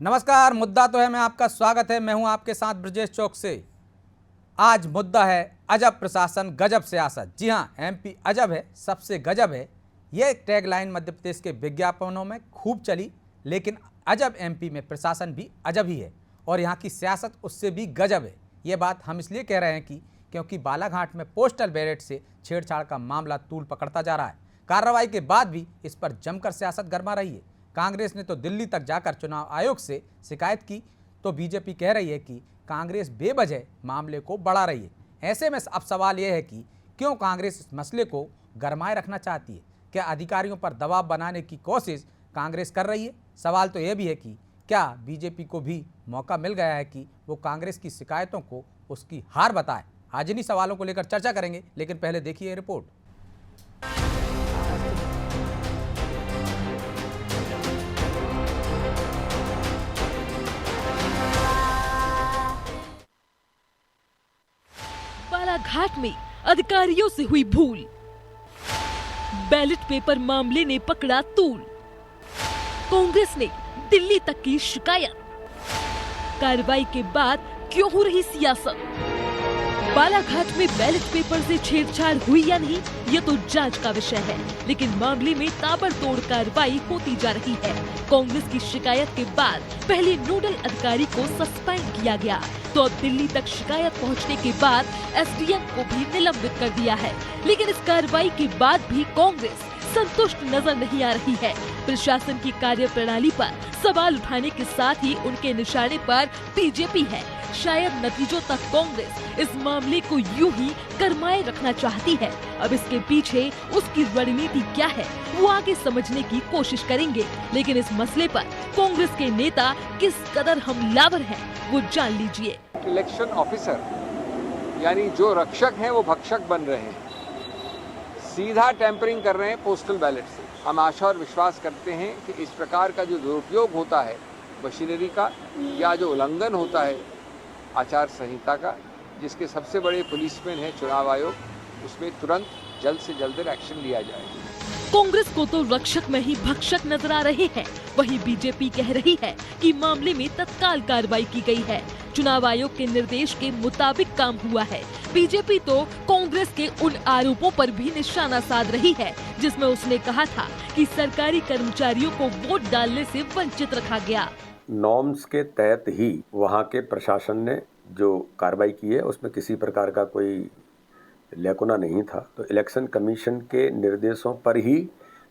नमस्कार। मुद्दा तो है मैं आपका स्वागत है। मैं हूं आपके साथ ब्रजेश चौक से। आज मुद्दा है अजब प्रशासन गजब सियासत। जी हां, एमपी अजब है, सबसे गजब है। यह टैगलाइन मध्य प्रदेश के विज्ञापनों में खूब चली, लेकिन अजब एमपी में प्रशासन भी अजब ही है और यहाँ की सियासत उससे भी गजब है। ये बात हम इसलिए कह रहे हैं क्योंकि बालाघाट में पोस्टल बैलेट से छेड़छाड़ का मामला तूल पकड़ता जा रहा है। कार्रवाई के बाद भी इस पर जमकर सियासत गरमा रही है। कांग्रेस ने तो दिल्ली तक जाकर चुनाव आयोग से शिकायत की, तो बीजेपी कह रही है कि कांग्रेस बेवजह मामले को बढ़ा रही है। ऐसे में अब सवाल यह है कि क्यों कांग्रेस इस मसले को गरमाए रखना चाहती है? क्या अधिकारियों पर दबाव बनाने की कोशिश कांग्रेस कर रही है? सवाल तो यह भी है कि क्या बीजेपी को भी मौका मिल गया है कि वो कांग्रेस की शिकायतों को उसकी हार बताए? आज इन्हीं सवालों को लेकर चर्चा करेंगे, लेकिन पहले देखिए ये रिपोर्ट। बालाघाट में अधिकारियों से हुई भूल, बैलेट पेपर मामले ने पकड़ा तूल, कांग्रेस ने दिल्ली तक की शिकायत, कार्रवाई के बाद क्यों हो रही सियासत? बालाघाट में बैलेट पेपर से छेड़छाड़ हुई या नहीं, ये तो जांच का विषय है, लेकिन मामले में ताबड़तोड़ कार्रवाई होती जा रही है। कांग्रेस की शिकायत के बाद पहले नोडल अधिकारी को सस्पेंड किया गया, तो अब दिल्ली तक शिकायत पहुंचने के बाद एसडीएम को भी निलंबित कर दिया है। लेकिन इस कार्रवाई के बाद भी कांग्रेस संतुष्ट नजर नहीं आ रही है। प्रशासन की कार्यप्रणाली पर सवाल उठाने के साथ ही उनके निशाने पर बीजेपी है। शायद नतीजों तक कांग्रेस इस मामले को यूं ही गरमाए रखना चाहती है। अब इसके पीछे उसकी रणनीति क्या है, वो आगे समझने की कोशिश करेंगे। लेकिन इस मसले पर कांग्रेस के नेता किस कदर हमलावर हैं, वो जान लीजिए। इलेक्शन ऑफिसर यानी जो रक्षक हैं वो भक्षक बन रहे हैं, सीधा टेम्परिंग कर रहे हैं पोस्टल बैलेट से। हम आशा और विश्वास करते हैं कि इस प्रकार का जो दुरुपयोग होता है मशीनरी का, या जो उल्लंघन होता है आचार संहिता का, जिसके सबसे बड़े पुलिसमैन है चुनाव आयोग, उसमें तुरंत जल्द से जल्द एक्शन लिया जाएगा। कांग्रेस को तो रक्षक में ही भक्षक नजर आ रहे हैं, वहीं बीजेपी कह रही है कि मामले में तत्काल कार्रवाई की गई है, चुनाव आयोग के निर्देश के मुताबिक काम हुआ है। बीजेपी तो कांग्रेस के उन आरोपों पर भी निशाना साध रही है जिसमें उसने कहा था कि सरकारी कर्मचारियों को वोट डालने से वंचित रखा गया। नॉर्म्स के तहत ही वहाँ के प्रशासन ने जो कार्रवाई की है उसमें किसी प्रकार का कोई लेकुना नहीं था। तो इलेक्शन कमीशन के निर्देशों पर ही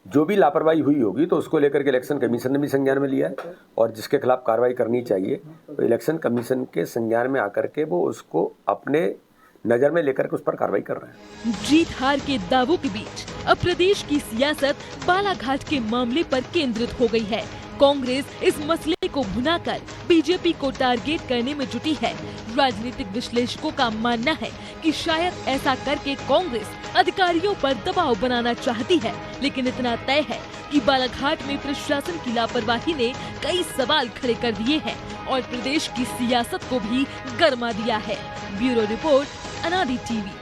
जो भी लापरवाही हुई होगी तो उसको लेकर के इलेक्शन कमीशन ने भी संज्ञान में लिया है, और जिसके खिलाफ कार्रवाई करनी चाहिए तो इलेक्शन कमीशन के संज्ञान में आकर के वो उसको अपने नजर में लेकर के उस पर कार्रवाई कर रहे हैं। जीत हार के दावों के बीच अब प्रदेश की सियासत बालाघाट के मामले पर केंद्रित हो गई है। कांग्रेस इस मसले को भुनाकर बीजेपी को टारगेट करने में जुटी है। राजनीतिक विश्लेषकों का मानना है कि शायद ऐसा करके कांग्रेस अधिकारियों पर दबाव बनाना चाहती है, लेकिन इतना तय है कि बालाघाट में प्रशासन की लापरवाही ने कई सवाल खड़े कर दिए हैं और प्रदेश की सियासत को भी गरमा दिया है। ब्यूरो रिपोर्ट, अनादि टीवी।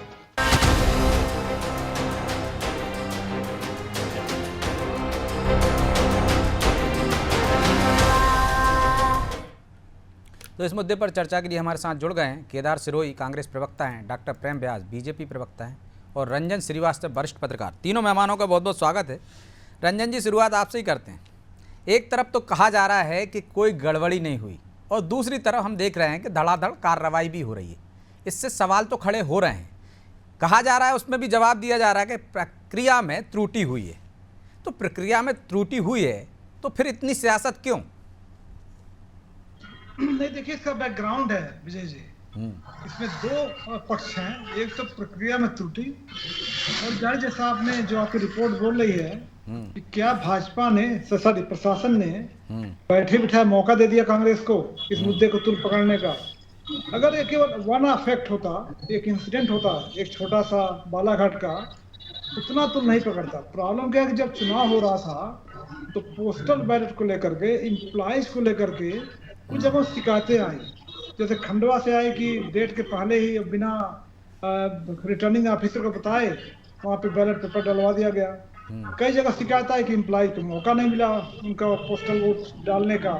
तो इस मुद्दे पर चर्चा के लिए हमारे साथ जुड़ गए हैं केदार सिरोही, कांग्रेस प्रवक्ता हैं, डॉक्टर प्रेम व्यास, बीजेपी प्रवक्ता हैं, और रंजन श्रीवास्तव, वरिष्ठ पत्रकार। तीनों मेहमानों का बहुत बहुत स्वागत है। रंजन जी, शुरुआत आपसे ही करते हैं। एक तरफ तो कहा जा रहा है कि कोई गड़बड़ी नहीं हुई, और दूसरी तरफ हम देख रहे हैं कि धड़ाधड़ कार्रवाई भी हो रही है। इससे सवाल तो खड़े हो रहे हैं। कहा जा रहा है, उसमें भी जवाब दिया जा रहा है कि प्रक्रिया में त्रुटि हुई है। तो प्रक्रिया में त्रुटि हुई है तो फिर इतनी सियासत क्यों? नहीं, देखिए इसका बैकग्राउंड है विजय जी। इसमें दो पक्ष हैं। एक तो प्रक्रिया में त्रुटि, और जाहिर जैसा आपने जो आपकी रिपोर्ट बोल रही है कि क्या भाजपा ने, सॉरी प्रशासन ने बैठे बिठाए मौका दे दिया कांग्रेस को इस मुद्दे को तुल पकड़ने का। अगर ये केवल वन अफेक्ट होता, एक इंसिडेंट होता, एक छोटा सा बालाघाट का, उतना तुल नहीं पकड़ता। प्रॉब्लम क्या है कि जब चुनाव हो रहा था तो पोस्टल बैलेट को लेकर के, एम्प्लॉइज को लेकर के कुछ जगह शिकायतें आई। जैसे खंडवा से आई कि डेट के पहले ही बिना रिटर्निंग ऑफिसर को बताए वहाँ पे बैलेट पेपर डलवा दिया गया। कई जगह शिकायत आई कि एम्प्लॉय को मौका नहीं मिला उनका पोस्टल वोट डालने का।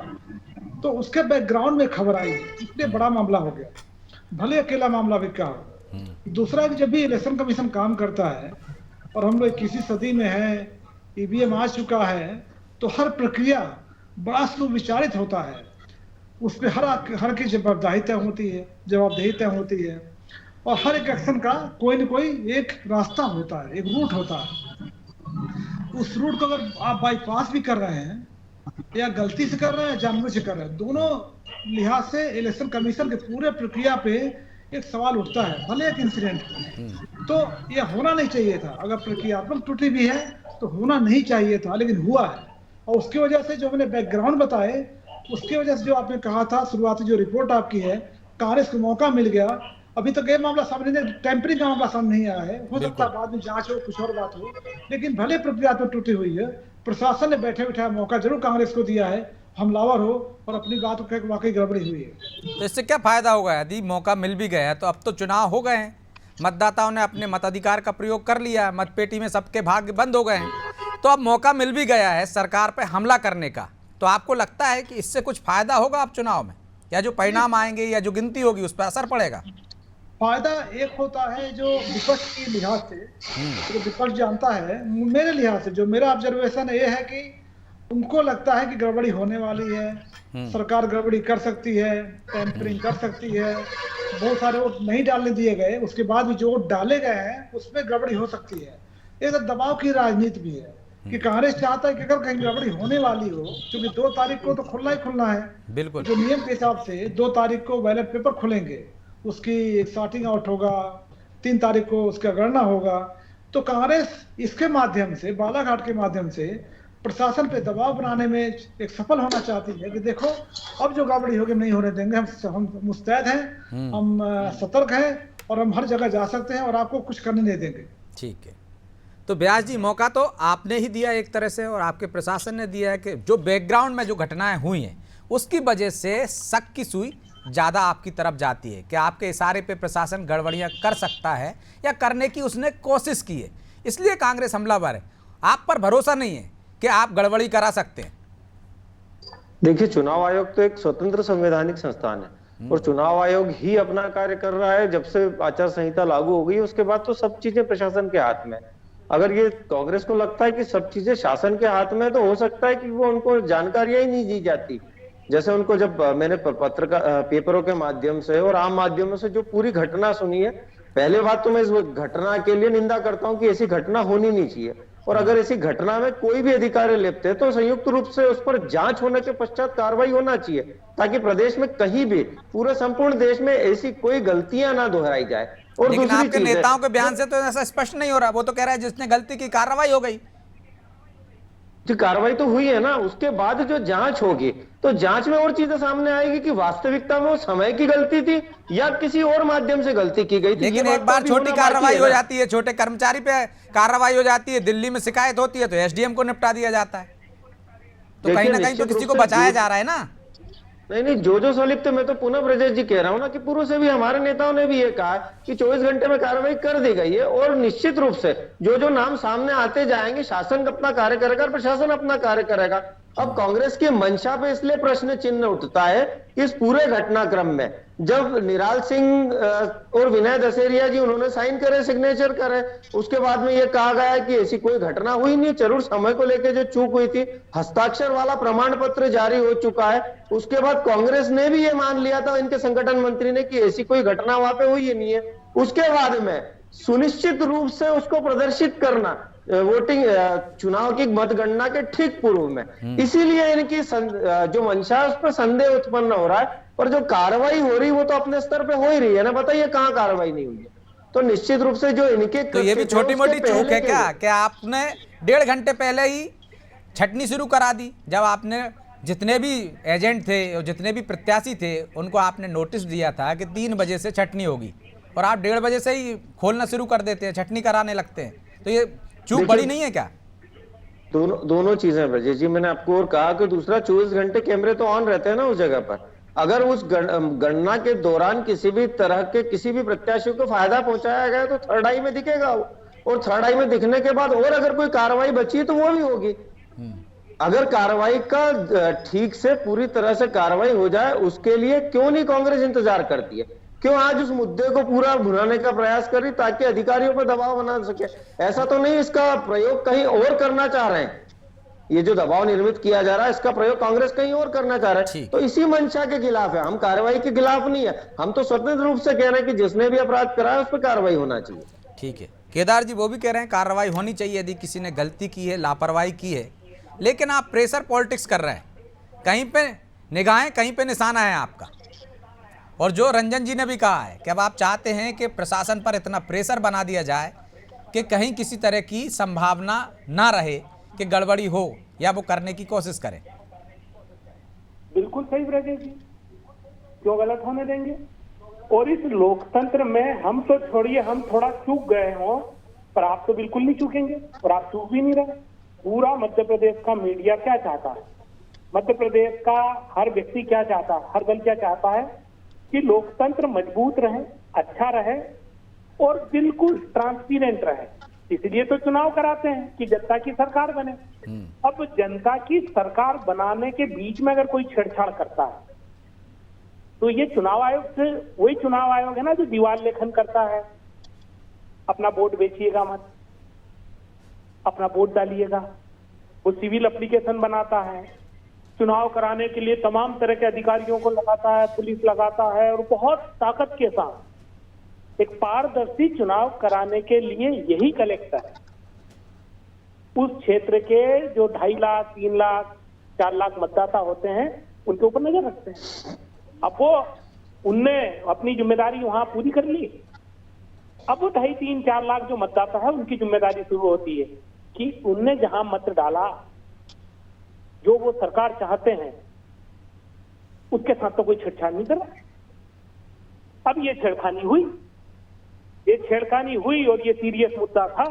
तो उसके बैकग्राउंड में खबर आई, इसलिए बड़ा मामला हो गया, भले अकेला मामला भी क्या हो। दूसरा कि जब भी इलेक्शन कमीशन काम करता है और हम लोग 21वीं सदी में है, ईवीएम आ चुका है, तो हर प्रक्रिया बड़ा सुविचारित होता है, उस पर हर की जवाबदेही तय होती है और हर एक एक्शन का कोई न कोई एक रास्ता होता है, एक रूट होता है। उस रूट को अगर आप बाईपास भी कर रहे हैं या गलती से कर रहे हैं या जानबूझ से कर रहे हैं, दोनों लिहाज से इलेक्शन कमीशन के पूरे प्रक्रिया पे एक सवाल उठता है, भले एक इंसिडेंट। तो यह होना नहीं चाहिए था, अगर प्रक्रियात्मक त्रुटि भी है तो होना नहीं चाहिए था, लेकिन हुआ है। और उसकी वजह से जो मैंने बैकग्राउंड बताए, उसकी वजह से जो आपने कहा था शुरुआती जो रिपोर्ट आपकी है, कांग्रेस को मौका मिल गया। अभी तक ये मामला सामने टेम्परिंग का मामला सामने नहीं आया है, हो सकता है बाद में जांच हो, कुछ और बात हो, लेकिन भले प्रक्रियात्मक त्रुटि हुई है, प्रशासन ने बैठे बिठाए मौका जरूर कांग्रेस को दिया है, हमलावर हो और अपनी बात को वाकई गड़बड़ी हुई है। तो इससे क्या फायदा होगा? यदि मौका मिल भी गया तो अब तो चुनाव हो गए हैं, मतदाताओं ने अपने मताधिकार का प्रयोग कर लिया, मतपेटी में सबके भाग्य बंद हो गए हैं, तो अब मौका मिल भी गया है सरकार पे हमला करने का, तो आपको लगता है कि इससे कुछ फायदा होगा अब चुनाव में, या जो परिणाम आएंगे या जो गिनती होगी उस पर असर पड़ेगा? फायदा एक होता है जो विपक्ष की लिहाज से, तो विपक्ष जानता है, मेरे लिहाज से जो मेरा ऑब्जर्वेशन ये है कि उनको लगता है कि गड़बड़ी होने वाली है, सरकार गड़बड़ी कर सकती है, टेम्परिंग कर सकती है, बहुत सारे वोट नहीं डालने दिए गए, उसके बाद भी जो वोट डाले गए हैं उसमें गड़बड़ी हो सकती है। ये तो दबाव की राजनीति भी है कि कांग्रेस चाहता है कि अगर कहीं गड़बड़ी होने वाली हो, क्योंकि 2 तारीख को तो खुलना ही खुलना है, बिल्कुल जो नियम के हिसाब से 2 तारीख को बैलेट पेपर खुलेंगे, उसकी सॉर्टिंग आउट होगा, 3 तारीख को उसका गणना होगा, तो कांग्रेस इसके माध्यम से, बालाघाट के माध्यम से प्रशासन पे दबाव बनाने में एक सफल होना चाहती है कि देखो अब जो गड़बड़ी होगी नहीं होने देंगे, हम मुस्तैद हैं, हम सतर्क हैं और हम हर जगह जा सकते हैं और आपको कुछ करने नहीं देंगे। ठीक है, तो व्यास जी मौका तो आपने ही दिया एक तरह से और आपके प्रशासन ने दिया है कि जो बैकग्राउंड में जो घटनाएं हुई हैं उसकी वजह से शक की सुई ज़्यादा आपकी तरफ जाती है कि आपके इशारे पे प्रशासन गड़बड़ियाँ कर सकता है या करने की उसने कोशिश की है, इसलिए कांग्रेस हमलावर है। आप पर भरोसा नहीं है कि आप गड़बड़ी करा सकते हैं? देखिए, चुनाव आयोग तो एक स्वतंत्र संवैधानिक संस्थान है और चुनाव आयोग ही अपना कार्य कर रहा है। जब से आचार संहिता लागू हो गई उसके बाद तो सब चीजें प्रशासन के हाथ में। अगर ये कांग्रेस को लगता है कि सब चीजें शासन के हाथ में, तो हो सकता है कि वो उनको जानकारियां ही नहीं दी जाती। जैसे उनको जब मैंने पेपरों के माध्यम से और आम माध्यमों से जो पूरी घटना सुनी है, पहले बात तो मैं इस घटना के लिए निंदा करता हूं कि ऐसी घटना होनी नहीं चाहिए, और अगर ऐसी घटना में कोई भी अधिकारी लिप्त है तो संयुक्त रूप से उस पर जांच होने के पश्चात कार्रवाई होना चाहिए, ताकि प्रदेश में कहीं भी, पूरे संपूर्ण देश में ऐसी कोई गलतियां ना दोहराई जाए। और लेकिन दूसरी आपके चीज नेताओं के बयान से तो ऐसा स्पष्ट नहीं हो रहा, वो तो कह रहा है जिसने गलती की कार्रवाई हो गई। जी, कार्रवाई तो हुई है ना, उसके बाद जो जांच होगी तो जांच में और चीजें सामने आएगी कि वास्तविकता में वो समय की गलती थी या किसी और माध्यम से गलती की गई थी। लेकिन एक बार छोटी कार्रवाई हो जाती है, छोटे कर्मचारी पे कार्रवाई हो जाती है, दिल्ली में शिकायत होती है तो एसडीएम को निपटा दिया जाता है, तो कहीं ना कहीं तो किसी को बचाया जा रहा है ना। नहीं, जो संलिप्त, मैं तो पुनः ब्रजेश जी कह रहा हूं ना कि पूर्व से भी हमारे नेताओं ने भी ये कहा कि 24 घंटे में कार्रवाई कर दी गई है, और निश्चित रूप से जो नाम सामने आते जाएंगे, शासन अपना कार्य करेगा और प्रशासन अपना कार्य करेगा। अब कांग्रेस की मंशा पे इसलिए प्रश्न चिन्ह उठता है कि इस पूरे घटनाक्रम में जब निराल सिंह और विनय दशहरिया जी उन्होंने साइन करे, सिग्नेचर करे, उसके बाद में ये कहा गया कि ऐसी कोई घटना हुई नहीं, जरूर समय को लेकर जो चूक हुई थी, हस्ताक्षर वाला प्रमाण पत्र जारी हो चुका है। उसके बाद कांग्रेस ने भी ये मान लिया था, इनके संगठन मंत्री ने, कि ऐसी कोई घटना वहां पे हुई नहीं है। उसके बाद में सुनिश्चित रूप से उसको प्रदर्शित करना वोटिंग चुनाव की मतगणना के ठीक पूर्व में, इसीलिए इनकी जो मंशा है उस पर संदेह उत्पन्न हो रहा है। और जो कार्रवाई हो रही वो तो अपने स्तर पे हो ही रही है ना, बताइए कहाँ कार्रवाई नहीं हुई है। तो निश्चित रूप से जो इनके, तो ये भी छोटी मोटी चूक है क्या आपने 1.5 घंटे पहले ही छटनी शुरू करा दी, जब आपने जितने भी एजेंट थे और जितने भी प्रत्याशी थे उनको आपने नोटिस दिया था कि 3 बजे से छटनी होगी, और आप 1:30 बजे से ही खोलना शुरू कर देते हैं, छटनी कराने लगते हैं, तो ये चूक बड़ी नहीं है क्या? दोनों चीजें ब्रजेश जी, मैंने आपको और कहा कि दूसरा 24 घंटे कैमरे तो ऑन रहते हैं ना उस जगह पर। अगर उस गणना के दौरान किसी भी तरह के किसी भी प्रत्याशी को फायदा पहुंचाया गया तो थर्ड आई में दिखेगा, और थर्ड आई में दिखने के बाद और अगर कोई कार्रवाई बची तो वो भी होगी। अगर कार्रवाई का ठीक से पूरी तरह से कार्रवाई हो जाए, उसके लिए क्यों नहीं कांग्रेस इंतजार करती है? क्यों आज उस मुद्दे को पूरा भुनाने का प्रयास कर रही ताकि अधिकारियों पर दबाव बना सके? ऐसा तो नहीं इसका प्रयोग कहीं और करना चाह रहे हैं? ये जो दबाव निर्मित किया जा रहा है, इसका प्रयोग कांग्रेस कहीं और करना चाह रहा है। तो इसी मंशा के खिलाफ है, हम कार्रवाई के खिलाफ नहीं है। हम तो स्वतंत्र रूप से कह रहे हैं कि जिसने भी अपराध करा है उस पर कार्रवाई होना चाहिए। ठीक है, केदार जी वो भी कह रहे हैं कार्रवाई होनी चाहिए यदि किसी ने गलती की है, लापरवाही की है, लेकिन आप प्रेशर पॉलिटिक्स कर रहे हैं, कहीं पे निगाहें कहीं पे निशाना है आपका। और जो रंजन जी ने भी कहा है कि अब आप चाहते हैं कि प्रशासन पर इतना प्रेशर बना दिया जाए कि कहीं किसी तरह की संभावना ना रहे कि गड़बड़ी हो या वो करने की कोशिश करें। बिल्कुल सही ब्रजेश जी, क्यों गलत होने देंगे? और इस लोकतंत्र में हम तो छोड़िए, हम थोड़ा चूक गए हों, पर आप तो बिल्कुल नहीं चूकेंगे और आप चूक भी नहीं रहे। पूरा मध्य प्रदेश का मीडिया क्या चाहता है, मध्य प्रदेश का हर व्यक्ति क्या चाहता है, हर दल क्या चाहता है कि लोकतंत्र मजबूत रहे, अच्छा रहे और बिल्कुल ट्रांसपेरेंट रहे। इसलिए तो चुनाव कराते हैं कि जनता की सरकार बने। अब जनता की सरकार बनाने के बीच में अगर कोई छेड़छाड़ करता है तो ये चुनाव आयोग से, वही चुनाव आयोग है ना जो दीवार लेखन करता है, अपना वोट बेचिएगा मत, अपना वोट डालिएगा, वो सिविल एप्लीकेशन बनाता है, चुनाव कराने के लिए तमाम तरह के अधिकारियों को लगाता है, पुलिस लगाता है और बहुत ताकत के साथ एक पारदर्शी चुनाव कराने के लिए यही कलेक्टर उस क्षेत्र के जो 2.5 लाख, 3 लाख, 4 लाख मतदाता होते हैं उनके ऊपर नजर रखते हैं। अब वो उनने अपनी जिम्मेदारी वहां पूरी कर ली। अब वो 2.5, 3, 4 लाख जो मतदाता है उनकी जिम्मेदारी शुरू होती है कि उनने जहां मत डाला, जो वो सरकार चाहते हैं उसके साथ तो कोई छेड़छाड़ नहीं कर रहा। अब ये छेड़खानी हुई और ये सीरियस मुद्दा था,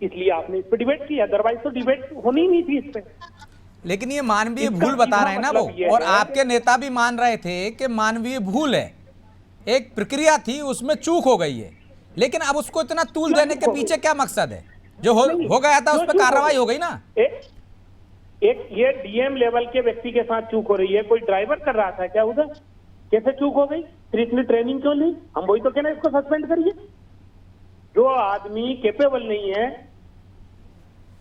इसलिए आपने इस पर डिबेट किया, अदरवाइज तो डिबेट होनी ही नहीं थी इस पे। लेकिन ये मानवीय भूल बता रहे हैं ना वो, और आपके नेता भी मान रहे थे कि मानवीय भूल है, एक प्रक्रिया थी उसमें चूक हो गई है, लेकिन अब उसको इतना तूल देने के पीछे क्या मकसद है? जो हो गया था उस पर कार्रवाई हो गई ना। एक ये डीएम लेवल के व्यक्ति के साथ चूक हो रही है, कोई ड्राइवर कर रहा था क्या उधर, कैसे चूक हो गई? फिर इतनी ट्रेनिंग क्यों ली? हम वही तो कहना, इसको सस्पेंड करिए। जो आदमी कैपेबल नहीं है,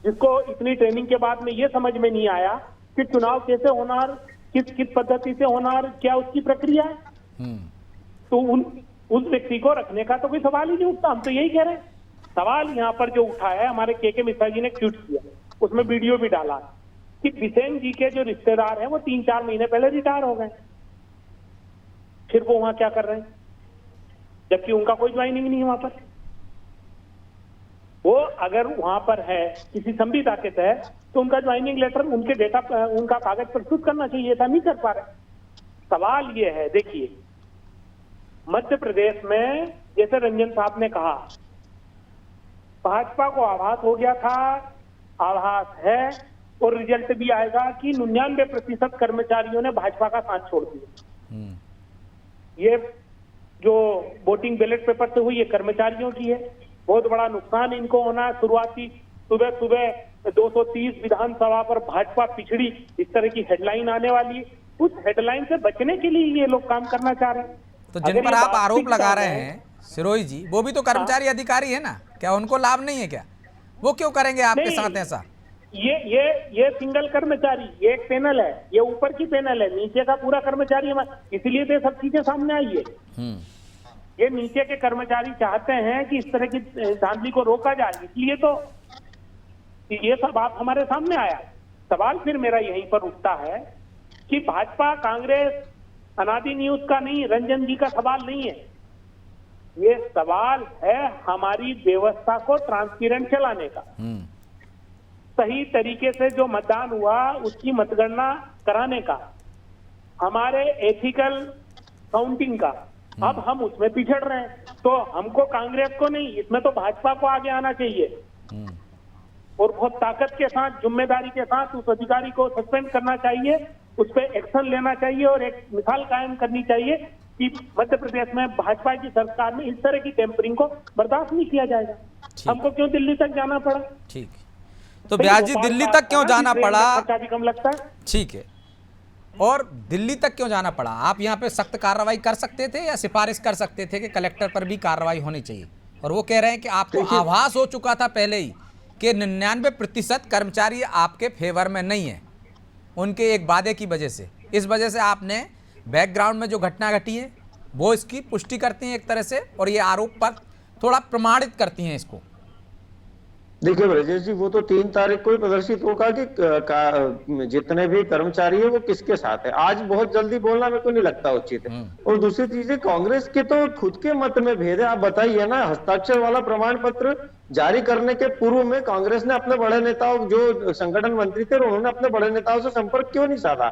जिसको इतनी ट्रेनिंग के बाद में ये समझ में नहीं आया कि चुनाव कैसे होना, किस पद्धति से होना, क्या उसकी प्रक्रिया है, तो उस व्यक्ति को रखने का तो कोई सवाल ही नहीं उठता। हम तो यही कह रहे हैं। सवाल यहाँ पर जो उठा है, हमारे के मिश्रा जी ने ट्वीट किया, उसमें वीडियो भी डाला कि बिसेन जी के जो रिश्तेदार हैं वो 3-4 महीने पहले रिटायर हो गए, फिर वो वहां क्या कर रहे हैं, जबकि उनका कोई ज्वाइनिंग नहीं है वहां पर। वो अगर वहां पर है किसी संविदा के तहत तो उनका ज्वाइनिंग लेटर, उनके डेटा, उनका कागज प्रस्तुत करना चाहिए था, नहीं कर पा रहे। सवाल ये है, देखिए मध्य प्रदेश में जैसे रंजन साहब ने कहा, भाजपा को आभास हो गया था, आभास है और रिजल्ट भी आएगा कि 99% कर्मचारियों ने भाजपा का साथ छोड़ दिया। ये जो वोटिंग बैलेट पेपर से हुई, ये कर्मचारियों की है। बहुत बड़ा नुकसान इनको होना। शुरुआती सुबह 230 विधानसभा पर भाजपा पिछड़ी, इस तरह की हेडलाइन आने वाली है। उस हेडलाइन से बचने के लिए ये लोग काम करना चाह रहे हैं। तो जिन पर आप आरोप लगा रहे हैं सिरोही जी, वो भी तो कर्मचारी अधिकारी है ना, क्या उनको लाभ नहीं है क्या? वो क्यों करेंगे आपके साथ ऐसा? ये सिंगल कर्मचारी, ये एक पैनल है, ये ऊपर की पैनल है, नीचे का पूरा कर्मचारी हमारा, इसीलिए तो सब चीजें सामने आई है। ये नीचे के कर्मचारी चाहते हैं कि इस तरह की धांधली को रोका जाए, इसलिए तो ये सब बात हमारे सामने आया। सवाल फिर मेरा यहीं पर उठता है कि भाजपा कांग्रेस अनादि न्यूज का नहीं, रंजन जी का सवाल नहीं है, ये सवाल है हमारी व्यवस्था को ट्रांसपेरेंट चलाने का। सही तरीके से जो मतदान हुआ उसकी मतगणना कराने का, हमारे एथिकल काउंटिंग का। अब हम उसमें पिछड़ रहे हैं, तो हमको कांग्रेस को नहीं, इसमें तो भाजपा को आगे आना चाहिए और बहुत ताकत के साथ, जिम्मेदारी के साथ उस अधिकारी को सस्पेंड करना चाहिए, उस पर एक्शन लेना चाहिए और एक मिसाल कायम करनी चाहिए कि मध्य प्रदेश में भाजपा की सरकार में इस तरह की टेम्परिंग को बर्दाश्त नहीं किया जाएगा। हमको क्यों दिल्ली तक जाना पड़ा? ठीक, तो ब्यास जी दिल्ली तक क्यों जाना पड़ा? खर्चा भी कम लगता है। ठीक है, और दिल्ली तक क्यों जाना पड़ा? आप यहाँ पे सख्त कार्रवाई कर सकते थे या सिफारिश कर सकते थे कि कलेक्टर पर भी कार्रवाई होनी चाहिए? और वो कह रहे हैं कि आपको आभास हो चुका था पहले ही कि 99% कर्मचारी आपके फेवर में नहीं है, उनके एक वादे की वजह से। इस वजह से आपने बैकग्राउंड में जो घटना घटी है वो इसकी पुष्टि करती हैं एक तरह से, और ये आरोप पर थोड़ा प्रमाणित करती हैं इसको। देखिए ब्रजेश जी, वो तो 3 तारीख को ही प्रदर्शित होगा कि जितने भी कर्मचारी है वो किसके साथ है। आज बहुत जल्दी बोलना मेरे को नहीं लगता उचित है। और दूसरी चीज है, कांग्रेस के तो खुद के मत में भेद है। आप बताइए ना, हस्ताक्षर वाला प्रमाण पत्र जारी करने के पूर्व में कांग्रेस ने अपने बड़े नेताओं, जो संगठन मंत्री थे, उन्होंने अपने बड़े नेताओं से संपर्क क्यों नहीं साधा?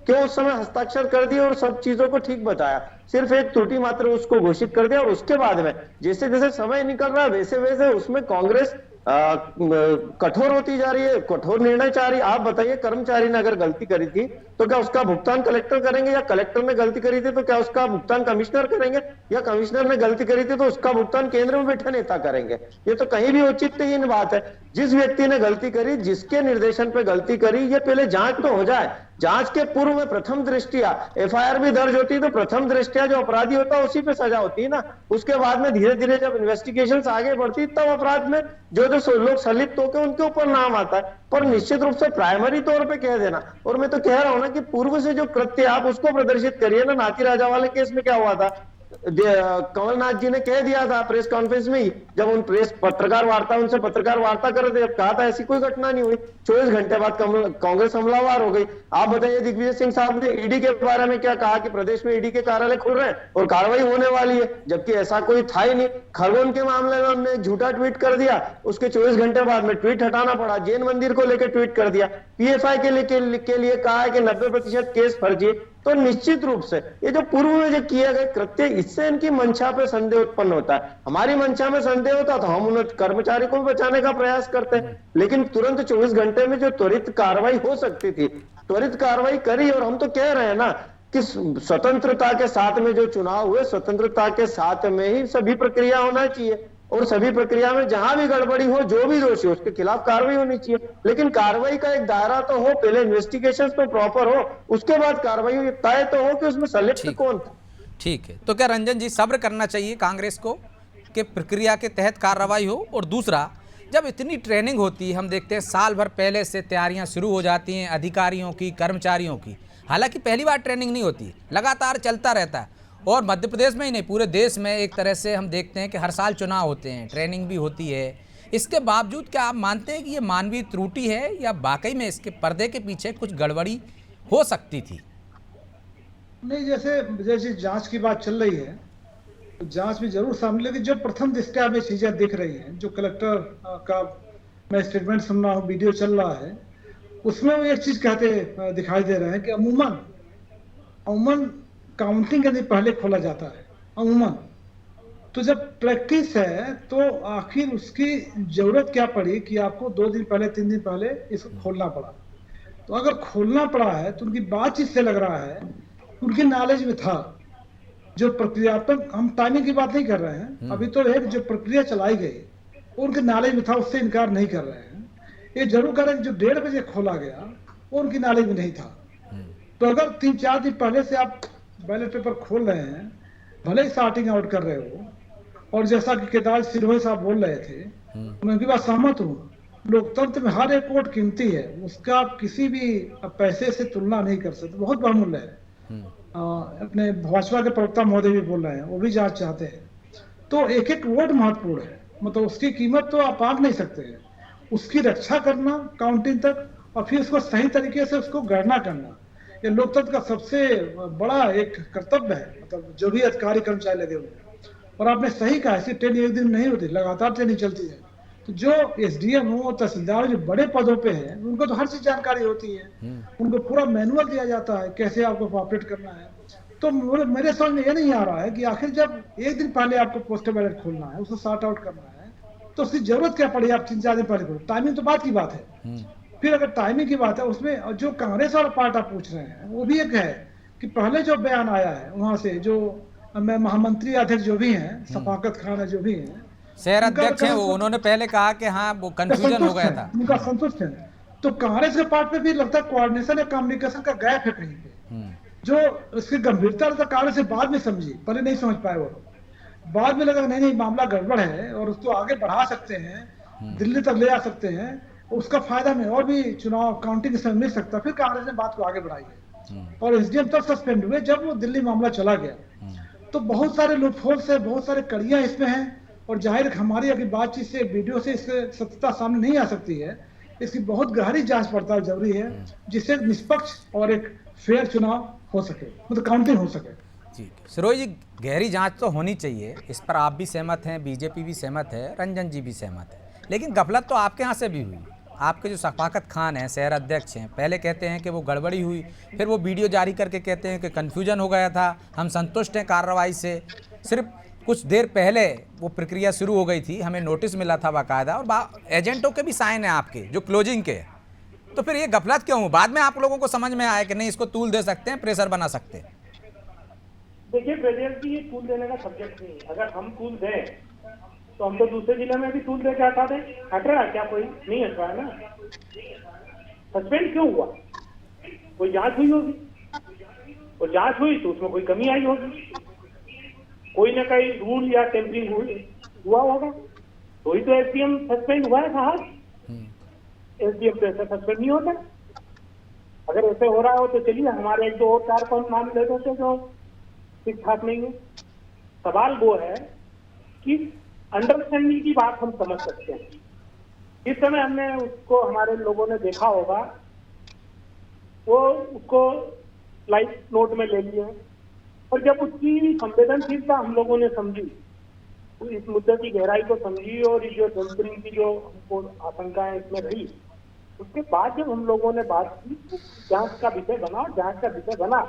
क्यों उस समय हस्ताक्षर कर दिए और सब चीजों को ठीक बताया? सिर्फ एक त्रुटि मात्र उसको घोषित कर दिया, और उसके बाद में जैसे जैसे समय निकल रहा है वैसे वैसे उसमें कांग्रेस कठोर होती जा रही है, कठोर निर्णय चाह रही है। आप बताइए, कर्मचारी ने अगर गलती करी थी तो क्या उसका भुगतान कलेक्टर करेंगे, या कलेक्टर ने गलती करी थी तो क्या उसका भुगतान कमिश्नर करेंगे, या कमिश्नर ने गलती करी थी तो उसका भुगतान केंद्र में बैठे नेता करेंगे? ये तो कहीं भी औचित्यहीन बात है। जिस व्यक्ति ने गलती करी, जिसके निर्देशन पे गलती करी, ये पहले जांच तो हो जाए। जांच के पूर्व में प्रथम दृष्टिया एफआईआर भी दर्ज होती है, तो प्रथम दृष्टिया जो अपराधी होता है उसी पे सजा होती है ना। उसके बाद में धीरे धीरे जब इन्वेस्टिगेशन आगे बढ़ती तब अपराध में जो लोग संलिप्त होकर उनके ऊपर नाम आता है। पर निश्चित रूप से प्राइमरी तौर पे कह देना, और मैं तो कह रहा हूं ना कि पूर्व से जो कृत्य आप उसको प्रदर्शित करिए ना। नाती राजा वाले केस में क्या हुआ था, कमलनाथ जी ने कह दिया था प्रेस कॉन्फ्रेंस में ही, जब उन प्रेस पत्रकार वार्ता कर रहे थे, कहा था ऐसी कोई घटना नहीं हुई। 24 घंटे बाद कांग्रेस हमलावर हो गई। आप बताइए, दिग्विजय सिंह साहब ने ईडी के बारे में क्या कहा कि प्रदेश में ईडी के कार्यालय खुल रहे हैं और कार्रवाई होने वाली है, जबकि ऐसा कोई था ही नहीं। खरगोन के मामले में हमने झूठा ट्वीट कर दिया, उसके 24 घंटे बाद में ट्वीट हटाना पड़ा। जैन मंदिर को लेकर ट्वीट कर दिया। पीएफआई के लिए कहा है कि 90% केस फर्जी। तो निश्चित रूप से ये जो पूर्व में जो किए गए कृत्य, इससे इनकी मंशा पे संदेह उत्पन्न होता है। हमारी मंशा में संदेह होता तो हम उन कर्मचारी को बचाने का प्रयास करते हैं, लेकिन तुरंत 24 घंटे में जो त्वरित कार्रवाई हो सकती थी, त्वरित कार्रवाई करी। और हम तो कह रहे हैं ना कि स्वतंत्रता के साथ में जो चुनाव हुए, स्वतंत्रता के साथ में ही सभी प्रक्रिया होना चाहिए, और सभी प्रक्रिया में जहां भी गड़बड़ी हो, जो भी दोषी हो, उसके खिलाफ कार्रवाई होनी चाहिए। लेकिन कार्रवाई का एक दायरा तो हो, पहले इन्वेस्टिगेशन तो प्रॉपर हो, उसके बाद कार्रवाई तय तो हो कि उसमें संलिप्त कौन था। ठीक है, तो क्या रंजन जी सब्र करना चाहिए कांग्रेस को कि प्रक्रिया के तहत कार्रवाई हो? और दूसरा, जब इतनी ट्रेनिंग होती है, हम देखते हैं साल भर पहले से तैयारियां शुरू हो जाती हैं अधिकारियों की, कर्मचारियों की। हालांकि पहली बार ट्रेनिंग नहीं होती, लगातार चलता रहता है। और मध्य प्रदेश में ही नहीं, पूरे देश में एक तरह से हम देखते हैं कि हर साल चुनाव होते हैं, ट्रेनिंग भी होती है। इसके बावजूद क्या आप मानते हैं कि ये मानवीय त्रुटि है, या वाकई में इसके पर्दे के पीछे कुछ गड़बड़ी हो सकती थी? नहीं, जैसे जांच की बात चल रही है, तो जांच में जरूर सामने, लेकिन जो प्रथम दृष्टया में चीजें दिख रही हैं, जो कलेक्टर का मैं स्टेटमेंट सुन रहा हूँ, वीडियो चल रहा है, उसमें वो एक चीज कहते दिखाई दे रहे हैं कि अमूमन काउंटिंग के दिन पहले खोला जाता है अमूमन। तो जब प्रैक्टिस है तो आखिर उसकी जरूरत क्या पड़ी कि आपको 2 दिन पहले 3 दिन पहले इसको खोलना पड़ा? तो अगर खोलना पड़ा है तो उनकी बातचीत से लग रहा है उनकी नॉलेज में था। जो प्रक्रियात्मक, हम टाइमिंग की बात नहीं कर रहे हैं, अभी तो एक जो प्रक्रिया चलाई गई उनके नॉलेज में था, उससे इनकार नहीं कर रहे हैं। ये जरूर कह रहे हैं जो 1:30 बजे खोला गया वो उनकी नॉलेज में नहीं था। तो अगर 3-4 दिन पहले से आप बैलेट पेपर खोल रहे हैं, भले ही सॉर्टिंग आउट कर रहे हो, और जैसा कि केदार सिरोही साहब बोल रहे थे, मैं उनकी बात सहमत हूँ। लोकतंत्र में हर एक वोट कीमती है, उसका आप किसी भी पैसे से तुलना नहीं कर सकते, बहुत बहुमूल्य है। अपने भाजपा के प्रवक्ता महोदय भी बोल रहे हैं, वो भी जांच चाहते हैं। तो एक एक वोट महत्वपूर्ण है, मतलब उसकी कीमत तो आप आंक नहीं सकते हैं। उसकी रक्षा करना काउंटिंग तक, और फिर उसको सही तरीके से उसको गणना करना, ये लोकतंत्र का सबसे बड़ा एक कर्तव्य है। मतलब जो भी अधिकारी कर्मचारी लगे हुए हैं, और आपने सही कहा, ऐसी ट्रेनिंग एक दिन नहीं होती, लगातार ट्रेनिंग चलती है। तो जो एसडीएम हो, तहसीलदार जो बड़े पदों पे हैं, उनको तो हर चीज जानकारी होती है, उनको पूरा मैनुअल दिया जाता है कैसे आपको ऑपरेट करना है। तो मेरे समझ में ये नहीं आ रहा है कि आखिर जब एक दिन पहले आपको पोस्टल बैलेट खोलना है, उसको सॉर्ट आउट करना है, तो उसकी जरूरत क्या पड़ी आप 3-4 दिन पहले खोलो? टाइमिंग तो बात की बात है। फिर अगर टाइमिंग की बात है, उसमें जो कांग्रेस वाला पार्ट आप पूछ रहे हैं, वो भी एक है कि पहले जो बयान आया है वहां से, जो महामंत्री अध्यक्ष जो भी हैं, सफाकत खान है जो भी हैं, शहर अध्यक्ष हैं वो, उन्होंने पहले कहा कि हाँ वो कंफ्यूजन हो गया था। उनका संतुष्ट है। तो कांग्रेस के पार्ट में भी लगता है कोऑर्डिनेशन या कम्युनिकेशन का गैप है कहीं पे, जो इसकी गंभीरता तो कांग्रेस से बाद में समझी, पहले नहीं समझ पाए वो। बाद में लगा नहीं मामला गड़बड़ है और उसको आगे बढ़ा सकते हैं, दिल्ली तक ले आ सकते हैं, उसका फायदा में और भी चुनाव काउंटिंग समय मिल सकता। फिर कांग्रेस ने बात को आगे बढ़ाई है और एसडीएम तब सस्पेंड हुए जब वो दिल्ली मामला चला गया। तो बहुत सारे लूपहोल से बहुत सारे कड़ियां इसमें हैं और जाहिर हमारी अभी बातचीत से वीडियो से इससे सत्यता सामने नहीं आ सकती है। इसकी बहुत गहरी जांच पड़ताल जरूरी है जिससे निष्पक्ष और एक फेयर चुनाव हो सके, मतलब काउंटिंग हो सके। जी सरोज जी, गहरी जांच तो होनी चाहिए, इस पर आप भी सहमत हैं, बीजेपी भी सहमत है, रंजन जी भी सहमत है, लेकिन गफलत तो आपके यहाँ से भी हुई। आपके जो शफाकत खान हैं, शहर अध्यक्ष हैं, पहले कहते हैं कि वो गड़बड़ी हुई, फिर वो वीडियो जारी करके कहते हैं कि कन्फ्यूजन हो गया था, हम संतुष्ट हैं कार्रवाई से। सिर्फ कुछ देर पहले वो प्रक्रिया शुरू हो गई थी, हमें नोटिस मिला था बाकायदा और एजेंटों के भी साइन हैं आपके जो क्लोजिंग के। तो फिर ये गफलत क्यों हुई? बाद में आप लोगों को समझ में आया कि नहीं इसको तूल दे सकते हैं, प्रेशर बना सकते हैं। देखिए ब्रजेश जी, ये टूल देने का सब्जेक्ट नहीं है। अगर हम टूल दें तो हम तो दूसरे जिले में भी टूल दे के हटा दें। हट रहा है क्या? कोई नहीं हट रहा है ना। सस्पेंड क्यों हुआ? कोई जांच हुई होगी, और जांच हुई तो उसमें कोई कमी आई होगी, कोई ना कोई रूल या टेम्परिंग हुआ होगा, तो ही तो एसडीएम सस्पेंड हुआ है साहब। एसडीएम तो ऐसा सस्पेंड नहीं होता। अगर ऐसे हो रहा हो तो चलिए हमारे 1 2 और 4 5 नाम ले देते जो ठीक ठाक नहीं है। सवाल वो है कि अंडरस्टैंडिंग की बात हम समझ सकते हैं। इस समय हमने उसको, हमारे लोगों ने देखा होगा, वो उसको लाइव नोट में ले लिए, और जब उसकी संवेदनशीलता हम लोगों ने समझी, तो इस मुद्दे की गहराई को समझी और ये जो टेम्परिंग की जो हमको आशंकाएं इसमें रही, उसके बाद जब हम लोगों ने बात की, जांच का विषय बना,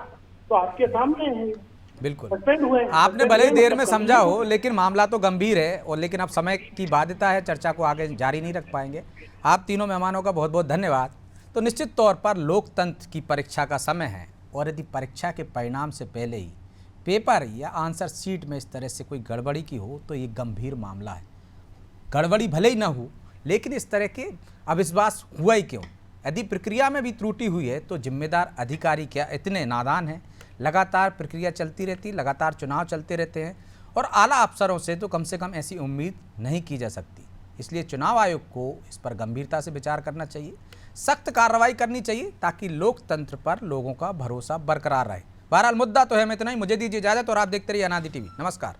तो आपके सामने है। बिल्कुल, सस्पेंड हुए हैं। आपने भले ही देर में समझा हो, लेकिन मामला तो गंभीर है और लेकिन अब समय की बाध्यता है, चर्चा को आगे जारी नहीं रख पाएंगे। आप तीनों मेहमानों का बहुत बहुत धन्यवाद। तो निश्चित तौर पर लोकतंत्र की परीक्षा का समय है और यदि परीक्षा के परिणाम से पहले ही पेपर या आंसर शीट में इस तरह से कोई गड़बड़ी की हो तो ये गंभीर मामला है। गड़बड़ी भले ही ना हो, लेकिन इस तरह के अविश्वास हुआ ही क्यों? यदि प्रक्रिया में भी त्रुटि हुई है तो जिम्मेदार अधिकारी क्या इतने नादान हैं? लगातार प्रक्रिया चलती रहती, लगातार चुनाव चलते रहते हैं और आला अफसरों से तो कम से कम ऐसी उम्मीद नहीं की जा सकती। इसलिए चुनाव आयोग को इस पर गंभीरता से विचार करना चाहिए, सख्त कार्रवाई करनी चाहिए ताकि लोकतंत्र पर लोगों का भरोसा बरकरार रहे। बहरहाल मुद्दा तो है, मैं इतना ही। मुझे दीजिए इजाजत और आप देखते रहिए अनादि टीवी। नमस्कार।